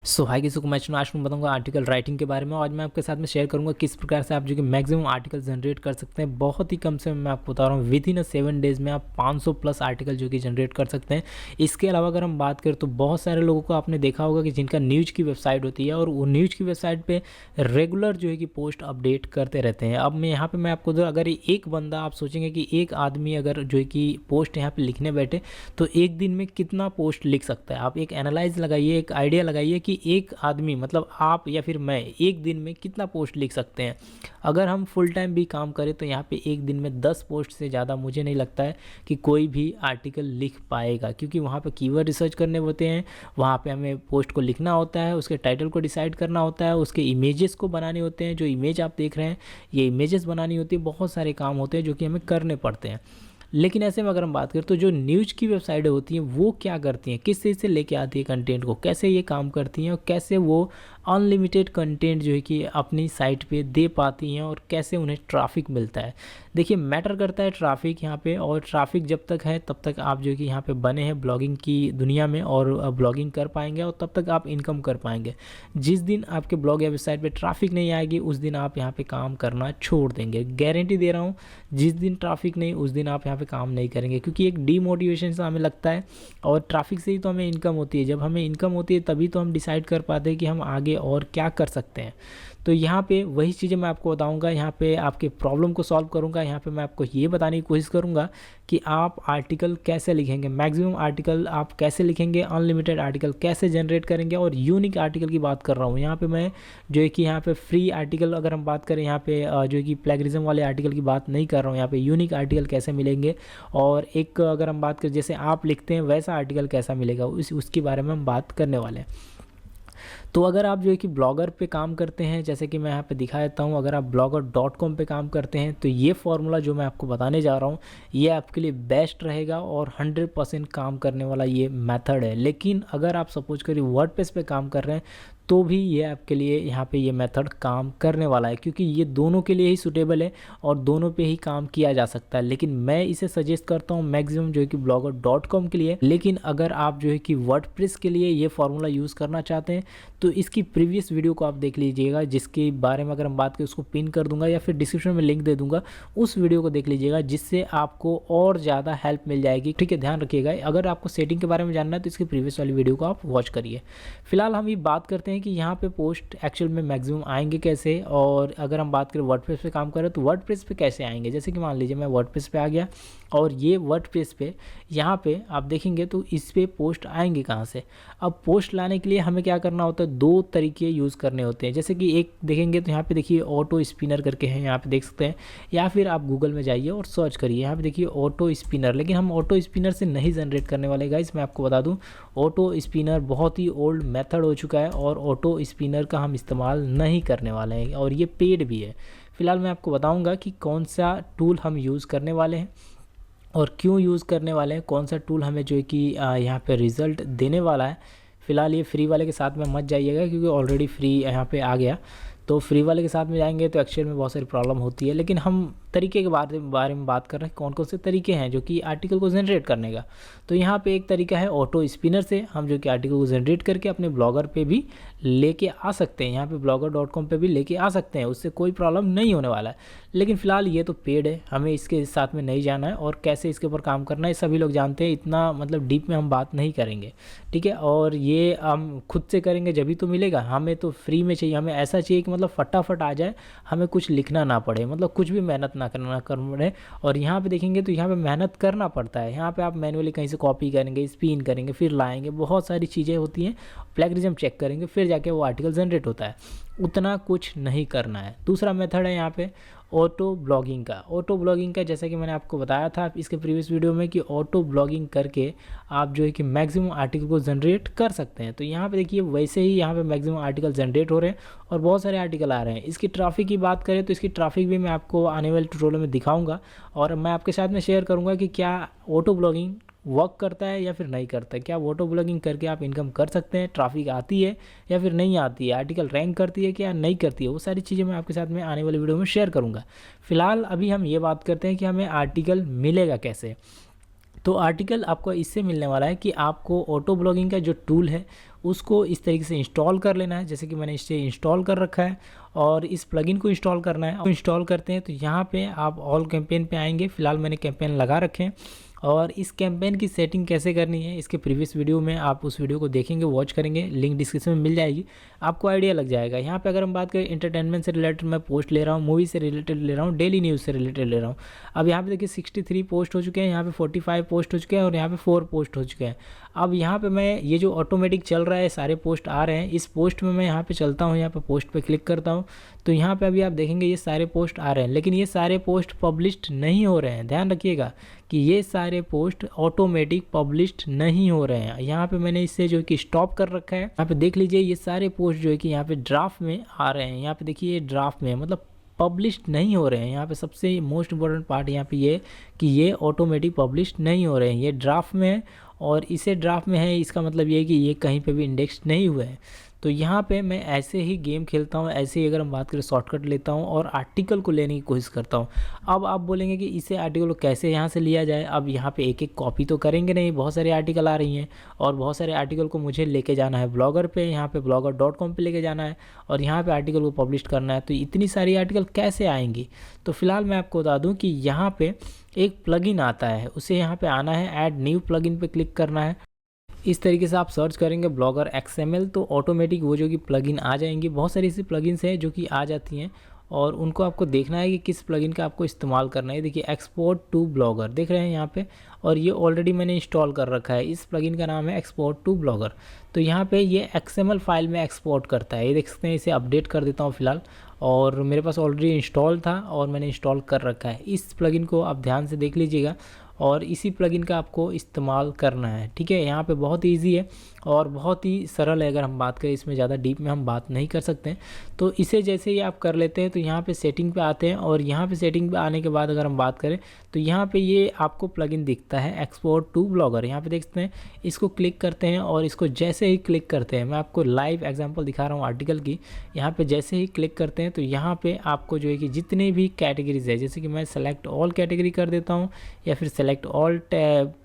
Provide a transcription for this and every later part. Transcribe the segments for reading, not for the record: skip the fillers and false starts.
सो high किसी को मैं आज मैं बताऊंगा आर्टिकल राइटिंग के बारे में। आज मैं आपके साथ में शेयर करूंगा किस प्रकार से आप जो कि मैक्सिमम आर्टिकल जनरेट कर सकते हैं। बहुत ही कम समय में मैं आपको बता रहा हूँ, विद इन 7 डेज़ में आप 500 प्लस आर्टिकल जो कि जनरेट कर सकते हैं। इसके अलावा अगर हम बात करें तो बहुत सारे लोगों को आपने देखा होगा कि जिनका न्यूज़ की वेबसाइट होती है और वो न्यूज़ की वेबसाइट पर रेगुलर जो है कि पोस्ट अपडेट करते रहते हैं। अब मैं यहाँ पर मैं आपको अगर एक बंदा, आप सोचेंगे कि एक आदमी अगर जो है कि पोस्ट यहाँ पर लिखने बैठे तो एक दिन में कितना पोस्ट लिख सकता है। आप एक एनालाइज लगाइए, एक आइडिया लगाइए कि एक आदमी मतलब आप या फिर मैं एक दिन में कितना पोस्ट लिख सकते हैं। अगर हम फुल टाइम भी काम करें तो यहाँ पे एक दिन में 10 पोस्ट से ज़्यादा मुझे नहीं लगता है कि कोई भी आर्टिकल लिख पाएगा, क्योंकि वहाँ पे कीवर्ड रिसर्च करने होते हैं, वहाँ पे हमें पोस्ट को लिखना होता है, उसके टाइटल को डिसाइड करना होता है, उसके इमेजेस को बनाने होते हैं। जो इमेज आप देख रहे हैं ये इमेजेस बनानी होती है, बहुत सारे काम होते हैं जो कि हमें करने पड़ते हैं। लेकिन ऐसे में अगर हम बात करें तो जो न्यूज़ की वेबसाइटें होती हैं वो क्या करती हैं, किस चीज़ से लेके आती है कंटेंट को, कैसे ये काम करती हैं और कैसे वो अनलिमिटेड कंटेंट जो है कि अपनी साइट पे दे पाती हैं और कैसे उन्हें ट्रैफिक मिलता है। देखिए मैटर करता है ट्रैफिक यहाँ पे, और ट्रैफिक जब तक है तब तक आप जो है कि यहाँ पे बने हैं ब्लॉगिंग की दुनिया में और ब्लॉगिंग कर पाएंगे और तब तक आप इनकम कर पाएंगे। जिस दिन आपके ब्लॉग या वेबसाइट पे ट्रैफिक नहीं आएगी उस दिन आप यहाँ पे काम करना छोड़ देंगे। गारंटी दे रहा हूँ, जिस दिन ट्रैफिक नहीं उस दिन आप यहाँ पे काम नहीं करेंगे, क्योंकि एक डीमोटिवेशन सा हमें लगता है। और ट्रैफिक से ही तो हमें इनकम होती है, जब हमें इनकम होती है तभी तो हम डिसाइड कर पाते हैं कि हम आगे और क्या कर सकते हैं। तो यहाँ पे वही चीज़ें मैं आपको बताऊँगा, यहाँ पे आपके प्रॉब्लम को सॉल्व करूँगा। यहाँ पे मैं आपको ये बताने की कोशिश करूँगा कि आप आर्टिकल कैसे लिखेंगे, मैक्सिमम आर्टिकल आप कैसे लिखेंगे, अनलिमिटेड आर्टिकल कैसे जनरेट करेंगे। और यूनिक आर्टिकल की बात कर रहा हूँ यहाँ पे मैं, जो है कि यहाँ पे फ्री आर्टिकल अगर हम बात करें, यहाँ पे जो है कि प्लेगरिज्म वाले आर्टिकल की बात नहीं कर रहा हूँ। यहाँ पे यूनिक आर्टिकल कैसे मिलेंगे और एक अगर हम बात करें जैसे आप लिखते हैं वैसा आर्टिकल कैसा मिलेगा, उसके बारे में हम बात करने वाले हैं। तो अगर आप जो है कि ब्लॉगर पे काम करते हैं, जैसे कि मैं यहाँ पे दिखा देता हूँ, अगर आप blogger.com पे काम करते हैं तो ये फार्मूला जो मैं आपको बताने जा रहा हूँ ये आपके लिए बेस्ट रहेगा और 100% काम करने वाला ये मेथड है। लेकिन अगर आप सपोज करिए वर्डप्रेस पे काम कर रहे हैं तो भी ये आपके लिए यहाँ पे ये मेथड काम करने वाला है, क्योंकि ये दोनों के लिए ही सूटेबल है और दोनों पे ही काम किया जा सकता है। लेकिन मैं इसे सजेस्ट करता हूँ मैक्सिमम जो है कि blogger.com के लिए। लेकिन अगर आप जो है कि वर्डप्रेस के लिए ये फार्मूला यूज़ करना चाहते हैं तो इसकी प्रीवियस वीडियो को आप देख लीजिएगा, जिसके बारे में अगर हम बात करें उसको पिन कर दूंगा या फिर डिस्क्रिप्शन में लिंक दे दूंगा, उस वीडियो को देख लीजिएगा, जिससे आपको और ज़्यादा हेल्प मिल जाएगी। ठीक है, ध्यान रखिएगा। अगर आपको सेटिंग के बारे में जानना है तो इसकी प्रीवियस वाली वीडियो को आप वॉच करिए। फिलहाल हम ये बात करते हैं कि यहाँ पे पोस्ट एक्चुअल में मैक्सिमम आएंगे कैसे। और अगर हम बात करें वर्डप्रेस पे काम करें तो वर्डप्रेस पे कैसे आएंगे। जैसे कि मान लीजिए मैं वर्डप्रेस पे आ गया और ये वर्डप्रेस पे यहाँ पे आप देखेंगे तो इस पे पोस्ट आएंगे कहाँ से। अब पोस्ट लाने के लिए हमें क्या करना होता है, 2 तरीके यूज़ करने होते हैं। जैसे कि एक देखेंगे तो यहाँ पे देखिए ऑटो स्पिनर करके है, यहाँ पे देख सकते हैं, या फिर आप गूगल में जाइए और सर्च करिए, यहाँ पे देखिए ऑटो स्पिनर। लेकिन हम ऑटो स्पिनर से नहीं जनरेट करने वाले गाइस, मैं आपको बता दूं ऑटो स्पिनर बहुत ही ओल्ड मेथड हो चुका है और ऑटो स्पिनर का हम इस्तेमाल नहीं करने वाले हैं और ये पेड भी है। फिलहाल मैं आपको बताऊंगा कि कौन सा टूल हम यूज़ करने वाले हैं और क्यों यूज़ करने वाले हैं, कौन सा टूल हमें जो है कि यहाँ पे रिज़ल्ट देने वाला है। फ़िलहाल ये फ्री वाले के साथ में मत जाइएगा, क्योंकि ऑलरेडी फ्री यहाँ पे आ गया। तो फ्री वाले के साथ में जाएंगे तो एक्चुअल में बहुत सारी प्रॉब्लम होती है। लेकिन हम तरीके के बारे में बात कर रहे हैं, कौन कौन से तरीके हैं जो कि आर्टिकल को जनरेट करने का। तो यहाँ पे एक तरीका है ऑटो स्पिनर से हम जो कि आर्टिकल को जनरेट करके अपने ब्लॉगर पे भी लेके आ सकते हैं, यहाँ पे blogger.com पे भी लेके आ सकते हैं, उससे कोई प्रॉब्लम नहीं होने वाला है। लेकिन फ़िलहाल ये तो पेड है, हमें इसके साथ में नहीं जाना है और कैसे इसके ऊपर काम करना है सभी लोग जानते हैं, इतना मतलब डीप में हम बात नहीं करेंगे। ठीक है, और ये हम खुद से करेंगे जब भी तो मिलेगा। हमें तो फ्री में चाहिए, हमें ऐसा चाहिए कि मतलब फटाफट आ जाए, हमें कुछ लिखना ना पड़े, मतलब कुछ भी मेहनत ना करना पड़े। और यहाँ पे देखेंगे तो यहाँ पे मेहनत करना पड़ता है, यहाँ पे आप मैनुअली कहीं से कॉपी करेंगे, स्पिन करेंगे, फिर लाएंगे, बहुत सारी चीज़ें होती हैं, प्लेगरिज्म चेक करेंगे, फिर जाके वो आर्टिकल जनरेट होता है। उतना कुछ नहीं करना है। दूसरा मेथड है यहाँ पे ऑटो ब्लॉगिंग का। ऑटो ब्लॉगिंग का जैसा कि मैंने आपको बताया था इसके प्रीवियस वीडियो में कि ऑटो ब्लॉगिंग करके आप जो है कि मैक्सिमम आर्टिकल को जनरेट कर सकते हैं। तो यहाँ पे देखिए वैसे ही यहाँ पे मैक्सिमम आर्टिकल जनरेट हो रहे हैं और बहुत सारे आर्टिकल आ रहे हैं। इसकी ट्रैफिक की बात करें तो इसकी ट्रैफिक भी मैं आपको आने वाले ट्यूटोरियल में दिखाऊंगा और मैं आपके साथ में शेयर करूँगा कि क्या ऑटो ब्लॉगिंग वर्क करता है या फिर नहीं करता है, क्या ऑटो ब्लॉगिंग करके आप इनकम कर सकते हैं, ट्रैफिक आती है या फिर नहीं आती है, आर्टिकल रैंक करती है क्या नहीं करती है, वो सारी चीज़ें मैं आपके साथ में आने वाले वीडियो में शेयर करूंगा। फिलहाल अभी हम ये बात करते हैं कि हमें आर्टिकल मिलेगा कैसे। तो आर्टिकल आपको इससे मिलने वाला है कि आपको ऑटो ब्लॉगिंग का जो टूल है उसको इस तरीके से इंस्टॉल कर लेना है। जैसे कि मैंने इसे इंस्टॉल कर रखा है और इस प्लगइन को इंस्टॉल करना है। इंस्टॉल करते हैं तो यहाँ पे आप ऑल कैंपेन पे आएंगे। फिलहाल मैंने कैंपेन लगा रखे हैं और इस कैंपेन की सेटिंग कैसे करनी है इसके प्रीवियस वीडियो में आप उस वीडियो को देखेंगे, वॉच करेंगे, लिंक डिस्क्रिप्शन में मिल जाएगी, आपको आइडिया लग जाएगा। यहाँ पे अगर हम बात करें एंटरटेनमेंट से रिलेटेड मैं पोस्ट ले रहा हूँ, मूवी से रिलेटेड ले रहा हूँ, डेली न्यूज़ से रिलेटेड ले रहा हूँ। अब यहाँ पे देखिए 63 पोस्ट हो चुके हैं, यहाँ पे 45 पोस्ट हो चुके हैं और यहाँ पे 4 पोस्ट हो चुके हैं। अब यहाँ पे मैं ये जो ऑटोमेटिक चल रहा है सारे पोस्ट आ रहे हैं, इस पोस्ट में मैं यहाँ पे चलता हूँ, यहाँ पे पोस्ट पे क्लिक करता हूँ तो यहाँ पे अभी आप देखेंगे ये सारे पोस्ट आ रहे हैं, लेकिन ये सारे पोस्ट पब्लिश्ड नहीं हो रहे हैं। ध्यान रखिएगा कि ये सारे पोस्ट ऑटोमेटिक पब्लिश्ड नहीं हो रहे हैं। यहाँ पे मैंने इसे जो कि स्टॉप कर रखा है। यहाँ पे देख लीजिए ये सारे पोस्ट जो है कि यहाँ पे ड्राफ्ट में आ रहे हैं। यहाँ पे देखिए ये ड्राफ्ट में मतलब पब्लिश्ड नहीं हो रहे हैं। यहाँ पे सबसे मोस्ट इम्पोर्टेंट पार्ट यहाँ पे ये कि ये ऑटोमेटिक पब्लिश्ड नहीं हो रहे हैं, ये ड्राफ्ट में है और इसे ड्राफ्ट में है, इसका मतलब ये है कि ये कहीं पे भी इंडेक्स नहीं हुए हैं। तो यहाँ पे मैं ऐसे ही गेम खेलता हूँ, ऐसे ही अगर हम बात करें शॉर्टकट लेता हूँ और आर्टिकल को लेने की कोशिश करता हूँ। अब आप बोलेंगे कि इसे आर्टिकल को कैसे यहाँ से लिया जाए। अब यहाँ पे एक एक कॉपी तो करेंगे नहीं, बहुत सारे आर्टिकल आ रही हैं और बहुत सारे आर्टिकल को मुझे लेके जाना है ब्लॉगर पे, यहाँ पे blogger.com पे लेके जाना है और यहाँ पे आर्टिकल को पब्लिश करना है। तो इतनी सारी आर्टिकल कैसे आएंगी, तो फिलहाल मैं आपको बता दूँ कि यहाँ पे एक प्लगइन आता है, उसे यहाँ पे आना है, ऐड न्यू प्लगइन पे क्लिक करना है। इस तरीके से आप सर्च करेंगे ब्लॉगर XML तो ऑटोमेटिक वो जो कि प्लगइन आ जाएंगी। बहुत सारी ऐसी प्लगइन्स हैं जो कि आ जाती हैं और उनको आपको देखना है कि किस प्लगइन का आपको इस्तेमाल करना है। देखिए एक्सपोर्ट टू ब्लॉगर देख रहे हैं यहाँ पे, और ये ऑलरेडी मैंने इंस्टॉल कर रखा है। इस प्लगइन का नाम है एक्सपोर्ट टू ब्लॉगर। तो यहाँ पे ये XML फाइल में एक्सपोर्ट करता है, ये देख सकते हैं। इसे अपडेट कर देता हूँ फिलहाल, और मेरे पास ऑलरेडी इंस्टॉल था और मैंने इंस्टॉल कर रखा है। इस प्लगइन को आप ध्यान से देख लीजिएगा और इसी प्लगइन का आपको इस्तेमाल करना है, ठीक है। यहाँ पे बहुत इजी है और बहुत ही सरल है। अगर हम बात करें, इसमें ज़्यादा डीप में हम बात नहीं कर सकते हैं। तो इसे जैसे ही आप कर लेते हैं तो यहाँ पे सेटिंग पे आते हैं और यहाँ पे सेटिंग पे आने के बाद अगर हम बात करें तो यहाँ पे ये आपको प्लगइन दिखता है एक्सपोर्ट टू ब्लॉगर। यहाँ पे देख सकते हैं, इसको क्लिक करते हैं और इसको जैसे ही क्लिक करते हैं, मैं आपको लाइव एग्जांपल दिखा रहा हूँ आर्टिकल की। यहाँ पे जैसे ही क्लिक करते हैं तो यहाँ पे आपको जो है कि जितने भी कैटेगरीज है, जैसे कि मैं सेलेक्ट ऑल कैटेगरी कर देता हूँ या फिर सेलेक्ट ऑल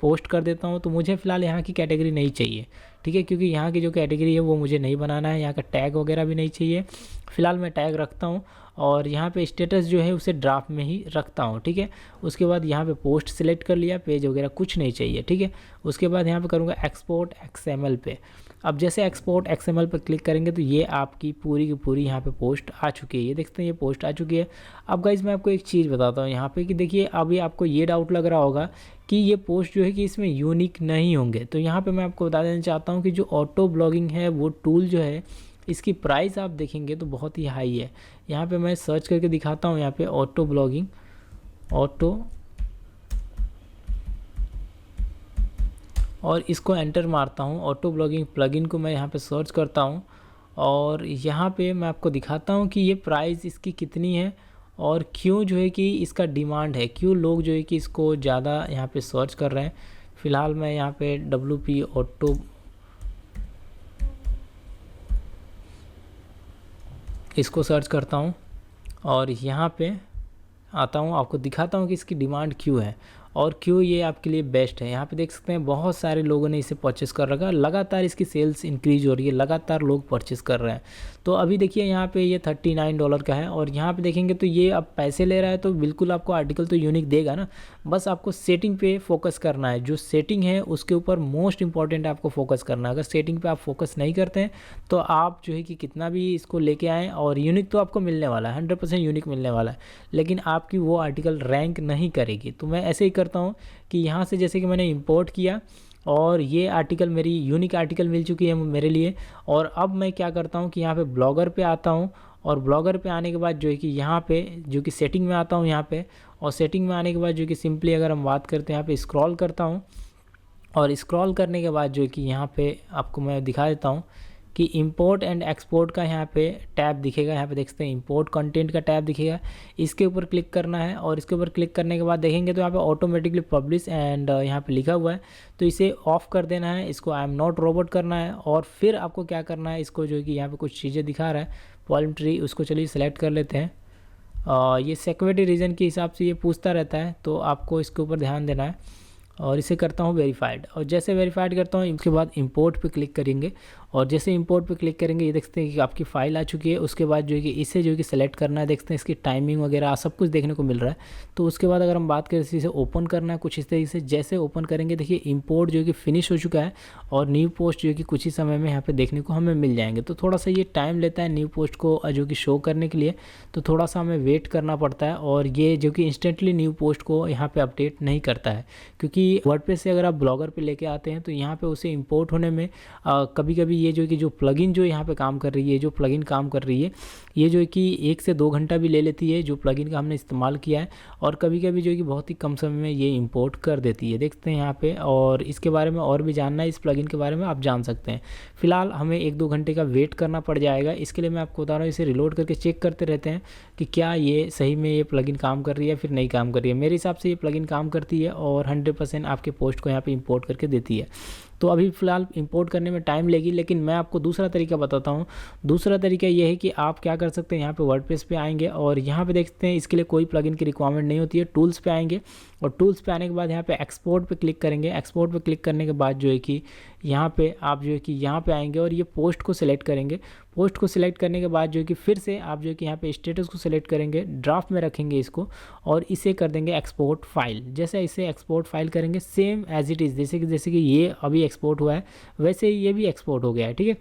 पोस्ट कर देता हूँ, तो मुझे फ़िलहाल यहाँ की कैटेगरी नहीं चाहिए, ठीक है, क्योंकि यहाँ की जो कैटेगरी है वो मुझे नहीं बनाना है। यहाँ का टैग वगैरह भी नहीं चाहिए, फ़िलहाल मैं टैग रखता हूँ और यहाँ पे स्टेटस जो है उसे ड्राफ्ट में ही रखता हूँ, ठीक है। उसके बाद यहाँ पे पोस्ट सिलेक्ट कर लिया, पेज वगैरह कुछ नहीं चाहिए, ठीक है। उसके बाद यहाँ पे करूँगा एक्सपोर्ट XML पे। अब जैसे एक्सपोर्ट XML पर क्लिक करेंगे तो ये आपकी पूरी की पूरी यहाँ पे पोस्ट आ चुकी है। ये देखते हैं ये पोस्ट आ चुकी है। अब गाइज मैं आपको एक चीज़ बताता हूँ यहाँ पे कि देखिए अभी आपको ये डाउट लग रहा होगा कि ये पोस्ट जो है कि इसमें यूनिक नहीं होंगे। तो यहाँ पे मैं आपको बता देना चाहता हूँ कि जो ऑटो ब्लॉगिंग है वो टूल जो है, इसकी प्राइस आप देखेंगे तो बहुत ही हाई है। यहाँ पे मैं सर्च करके दिखाता हूँ, यहाँ पे ऑटो ब्लॉगिंग, ऑटो, और इसको एंटर मारता हूँ। ऑटो ब्लॉगिंग प्लगइन को मैं यहाँ पे सर्च करता हूँ और यहाँ पे मैं आपको दिखाता हूँ कि ये प्राइस इसकी कितनी है और क्यों जो है कि इसका डिमांड है, क्यों लोग जो है कि इसको ज़्यादा यहाँ पे सर्च कर रहे हैं। फ़िलहाल मैं यहाँ पे WP ऑटो इसको सर्च करता हूँ और यहाँ पे आता हूँ, आपको दिखाता हूँ कि इसकी डिमांड क्यों है और क्यों ये आपके लिए बेस्ट है। यहाँ पे देख सकते हैं बहुत सारे लोगों ने इसे परचेस कर रखा है, लगातार इसकी सेल्स इंक्रीज हो रही है, लगातार लोग परचेस कर रहे हैं। तो अभी देखिए यहाँ पे ये $39 का है और यहाँ पे देखेंगे तो ये अब पैसे ले रहा है, तो बिल्कुल आपको आर्टिकल तो यूनिक देगा ना। बस आपको सेटिंग पे फोकस करना है, जो सेटिंग है उसके ऊपर मोस्ट इंपॉर्टेंट आपको फोकस करना है। अगर सेटिंग पे आप फोकस नहीं करते हैं तो आप जो है कि कितना भी इसको लेके आएँ और यूनिक तो आपको मिलने वाला है, 100% यूनिक मिलने वाला है, लेकिन आपकी वो आर्टिकल रैंक नहीं करेगी। तो मैं ऐसे ही करता हूँ कि यहाँ से जैसे कि मैंने इंपोर्ट किया और ये आर्टिकल मेरी यूनिक आर्टिकल मिल चुकी है मेरे लिए। और अब मैं क्या करता हूँ कि यहाँ पे ब्लॉगर पे आता हूँ और ब्लॉगर पे आने के बाद जो है कि यहाँ पे जो कि सेटिंग में आता हूँ यहाँ पे, और सेटिंग में आने के बाद जो कि सिंपली अगर हम बात करते हैं यहाँ पे स्क्रॉल करता हूँ और स्क्रॉल करने के बाद जो है कि यहाँ पे आपको मैं दिखा देता हूँ कि इंपोर्ट एंड एक्सपोर्ट का यहाँ पे टैब दिखेगा। यहाँ पे देख सकते हैं इंपोर्ट कंटेंट का टैब दिखेगा, इसके ऊपर क्लिक करना है और इसके ऊपर क्लिक करने के बाद देखेंगे तो यहाँ पे ऑटोमेटिकली पब्लिश एंड यहाँ पे लिखा हुआ है, तो इसे ऑफ कर देना है, इसको आई एम नॉट रोबोट करना है। और फिर आपको क्या करना है, इसको जो है कि यहाँ पे कुछ चीज़ें दिखा रहा है पॉल्म ट्री, उसको चलिए सेलेक्ट कर लेते हैं। ये सिक्योरिटी रीजन के हिसाब से ये पूछता रहता है, तो आपको इसके ऊपर ध्यान देना है और इसे करता हूँ वेरीफाइड। और जैसे वेरीफाइड करता हूँ इसके बाद इंपोर्ट पे क्लिक करेंगे और जैसे इंपोर्ट पे क्लिक करेंगे ये देखते हैं कि आपकी फ़ाइल आ चुकी है। उसके बाद जो है कि इसे जो है कि सेलेक्ट करना है, देखते हैं इसकी टाइमिंग वगैरह सब कुछ देखने को मिल रहा है। तो उसके बाद अगर हम बात करें इसे ओपन करना है कुछ इस तरीके से, जैसे ओपन करेंगे देखिए इंपोर्ट जो है कि फिनिश हो चुका है और न्यू पोस्ट जो है कि कुछ ही समय में यहाँ पे देखने को हमें मिल जाएंगे। तो थोड़ा सा ये टाइम लेता है न्यू पोस्ट को जो कि शो करने के लिए, तो थोड़ा सा हमें वेट करना पड़ता है। और ये जो कि इंस्टेंटली न्यू पोस्ट को यहाँ पे अपडेट नहीं करता है, क्योंकि वर्डप्रेस से अगर आप ब्लॉगर पे लेके आते हैं तो यहाँ पे उसे इंपोर्ट होने में कभी कभी ये जो कि जो प्लगइन जो यहाँ पे काम कर रही है, जो प्लगइन काम कर रही है ये जो है कि 1 से 2 घंटा भी ले लेती है जो प्लगइन का हमने इस्तेमाल किया है, और कभी कभी जो है कि बहुत ही कम समय में ये इंपोर्ट कर देती है, देखते हैं यहाँ पे। और इसके बारे में और भी जानना है इस प्लगइन के बारे में आप जान सकते हैं। फिलहाल हमें 1-2 घंटे का वेट करना पड़ जाएगा। इसके लिए मैं आपको बता रहा हूँ इसे रिलोड करके चेक करते रहते हैं कि क्या ये सही में ये प्लगइन काम कर रही है फिर नहीं काम कर रही है। मेरे हिसाब से ये प्लगइन काम करती है और 100% आपके पोस्ट को यहाँ पे इंपोर्ट करके देती है। तो अभी फ़िलहाल इंपोर्ट करने में टाइम लेगी, लेकिन मैं आपको दूसरा तरीका बताता हूँ। दूसरा तरीका ये है कि आप क्या कर सकते हैं, यहाँ पे वर्डप्रेस पे आएंगे और यहाँ पे देखते हैं इसके लिए कोई प्लगइन की रिक्वायरमेंट नहीं होती है। टूल्स पे आएंगे और टूल्स पे आने के बाद यहाँ पे एक्सपोर्ट पे क्लिक करेंगे। एक्सपोर्ट पे क्लिक करने के बाद जो है कि यहाँ पे आप जो है कि यहाँ पे आएंगे और ये पोस्ट को सिलेक्ट करेंगे। पोस्ट को सिलेक्ट करने के बाद जो है कि फिर से आप जो है कि यहाँ पे स्टेटस को सिलेक्ट करेंगे, ड्राफ्ट में रखेंगे इसको और इसे कर देंगे एक्सपोर्ट फाइल। जैसे इसे एक्सपोर्ट फाइल करेंगे सेम एज इट इज़, जैसे कि ये अभी एक्सपोर्ट हुआ है वैसे ही ये भी एक्सपोर्ट हो गया है, ठीक है।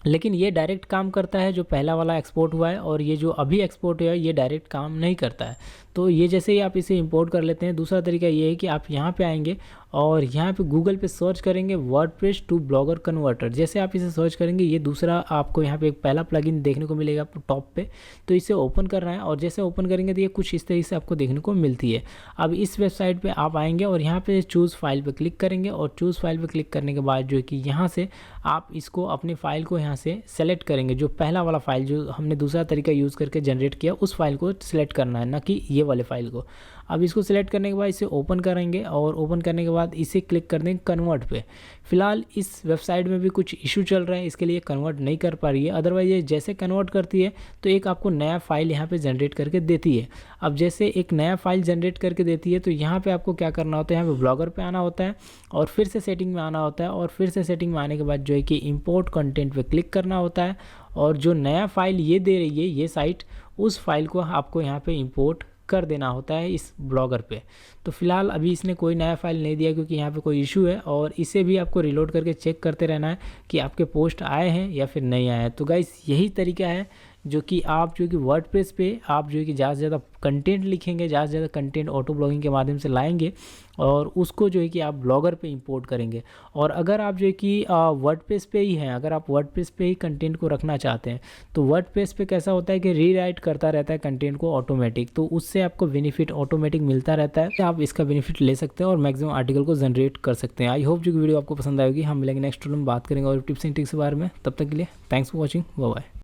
लेकिन ये डायरेक्ट काम करता है जो पहला वाला एक्सपोर्ट हुआ है, और ये जो अभी एक्सपोर्ट हुआ है ये डायरेक्ट काम नहीं करता है। तो ये जैसे ही आप इसे इंपोर्ट कर लेते हैं। दूसरा तरीका ये है कि आप यहाँ पे आएंगे और यहाँ पे गूगल पे सर्च करेंगे वर्डप्रेस टू ब्लॉगर कन्वर्टर। जैसे आप इसे सर्च करेंगे ये दूसरा आपको यहाँ पे एक पहला प्लगइन देखने को मिलेगा टॉप पे, तो इसे ओपन करना है और जैसे ओपन करेंगे तो ये कुछ इस तरीके से आपको देखने को मिलती है। अब इस वेबसाइट पे आप आएंगे और यहाँ पे चूज़ फाइल पे क्लिक करेंगे और चूज़ फाइल पे क्लिक करने के बाद जो है कि यहाँ से आप इसको अपनी फ़ाइल को यहाँ से सेलेक्ट करेंगे। जो पहला वाला फाइल जो हमने दूसरा तरीका यूज़ करके जनरेट किया उस फाइल को सिलेक्ट करना है, ना कि ये वाले फाइल को। अब इसको सिलेक्ट करने के बाद इसे ओपन करेंगे और ओपन करने के बाद इसे क्लिक कर देंगे कन्वर्ट पे। फिलहाल इस वेबसाइट में भी कुछ इशू चल रहे हैं, इसके लिए कन्वर्ट नहीं कर पा रही है। अदरवाइज ये जैसे कन्वर्ट करती है तो एक आपको नया फाइल यहाँ पे जनरेट करके देती है। अब जैसे एक नया फाइल जनरेट करके देती है तो यहाँ पे आपको क्या करना होता है, यहाँ पे ब्लॉगर पे आना होता है और फिर से सेटिंग में आना होता है, और फिर से सेटिंग में आने के बाद जो है कि इंपोर्ट कंटेंट पे क्लिक करना होता है और जो नया फाइल ये दे रही है ये साइट, उस फाइल को आपको यहाँ पे इंपोर्ट कर देना होता है इस ब्लॉगर पे। तो फिलहाल अभी इसने कोई नया फाइल नहीं दिया क्योंकि यहाँ पे कोई इशू है, और इसे भी आपको रिलोड करके चेक करते रहना है कि आपके पोस्ट आए हैं या फिर नहीं आए हैं। तो गाइस यही तरीका है जो कि आप जो कि वर्डप्रेस पे आप जो कि ज़्यादा से ज़्यादा कंटेंट लिखेंगे, ज़्यादा से ज़्यादा कंटेंट ऑटो ब्लॉगिंग के माध्यम से लाएंगे और उसको जो है कि आप ब्लॉगर पे इंपोर्ट करेंगे। और अगर आप जो है कि वर्डप्रेस पे ही हैं, अगर आप वर्डप्रेस पे ही कंटेंट को रखना चाहते हैं तो वर्डप्रेस पे कैसा होता है कि रीराइट करता रहता है कंटेंट को ऑटोमेटिक, तो उससे आपको बेनिफिट ऑटोमेटिक मिलता रहता है। आप इसका बेनिफिट ले सकते हैं और मैक्सिमम आर्टिकल को जनरेट कर सकते हैं। आई होप जो कि वीडियो आपको पसंद आएगी। हम मिलेंगे नेक्स्ट वीडियो में, बात करेंगे और टिप्स एंड ट्रिक्स के बारे में। तब तक के लिए thanks for watching, bye bye.